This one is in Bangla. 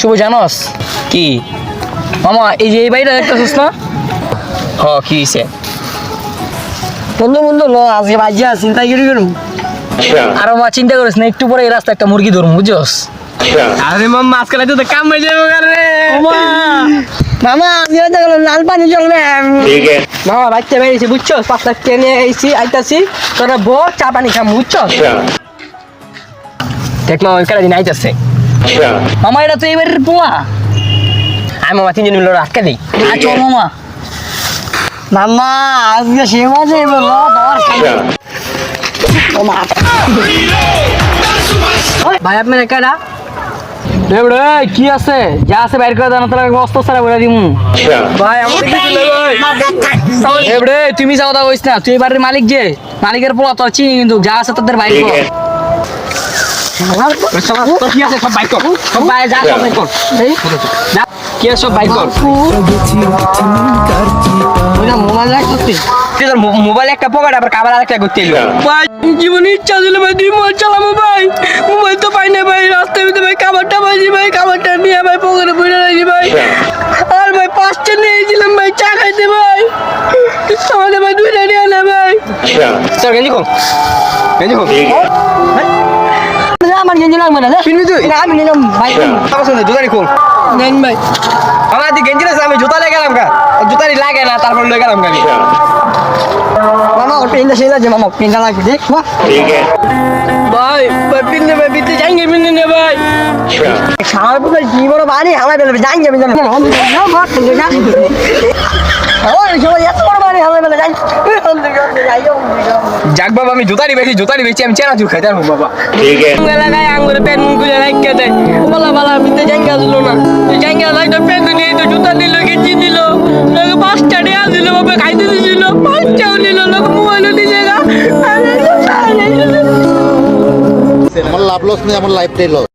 শুভ জানোস কি মামা এই যে এই বাড়িটা দেখতেছিস না হ কি হইছে বন্ধু বন্ধু লো আজকে বাজিয়া চিন্তা কি করুম আর মা চিন্তা করিস না একটু পরে এই রাস্তা একটা মুরগি ধরুম বুঝছস আরে মামা আজকাল তো কাম হয়ে যাবে রে মামা আমি তো লাল পানি চলবে মামা বাচ্চা বেরিয়েছি বুঝছস 5 লাখ টেনে আইছি আইতাছি তোরা বউ চা পানি খাম বুঝছস দেখ মামা ওই কাটা দিন আইতাছে মামা এটা তো এবারের পোয়া আমি মামা তিনজন মিলে আটকা দিই চল মামা মামা আজকে সে মজা এবার ভাই আপনার একাটা রে কি আছে যা আছে বাইর করে দাও তোরা অস্ত সারা বলে দিমু ভাই আমাদের কিছু নেই ভাই এবড়ে তুমি যাও দা কইছ না তুই এবারে মালিক যে মালিকের পোলা তোর চিনি কিন্তু যা আছে তোদের বাইর কর তোর কি আছে সব বাইক কর সব বাইরে যা সব বাইর কর যা কি আছে সব বাইক কর ওইটা মোবাইল রাখছিস তুই তোর মোবাইল একটা পকেট আবার কাবার আরেকটা করতে এলো ভাই জীবনে ইচ্ছা ছিল ভাই তুই মোবাইল চালাবো ভাই মোবাইল তো পাই না ভাই রাস্তায় ভিতরে ভাই খাবারটা পাইছি ভাই খাবারটা নিয়ে ভাই পকেটে বইরে রাখি ভাই আর ভাই 5টা নিয়েছিলাম ভাই চা খাইতে ভাই আমাদের ভাই 2টা নিয়ে না ভাই চল গেঞ্জি কো আমার গেঞ্জি লাগবে না কিনবি তুই না আমি নিলাম ভাই আমার সঙ্গে জুতা রেখো নেন ভাই আমার দি গেঞ্জি না আমি জুতা লেগে গেলাম গা জুতারি লাগে না তারপর লয়ে গেলাম গাড়ি মামা ওর পেনটা সেই লাগছে মামা পেনটা লাগবে দেখ ভাই ভাই পিনতে ভাই পিনতে যাইঙ্গে পিনতে নে ভাই আমার ভাই কি বড় বাড়ি আমার বেলা যাইঙ্গে পিনতে না সবাই এত বড় বাড়ি আমার বেলা যাই যাক বাবা আমি জুতারি বেশি আমি চেনা চুল খাইতে পারবো বাবা লাগাই আঙ্গুরে পেন মুখে রাখতে দেয় বলা বলা পিনতে যাইঙ্গে আসলো না যাইঙ্গে লাগতো পেন নিয়ে তো জুতা নিল গেঞ্জি নিল লোক 5টা টাকা দিল বাবা খাইতে দিছিল 5টাও নিল লোক মোবাইলও নিয়ে গা আমার লাভ লস নেই আমার লাইফটাই লস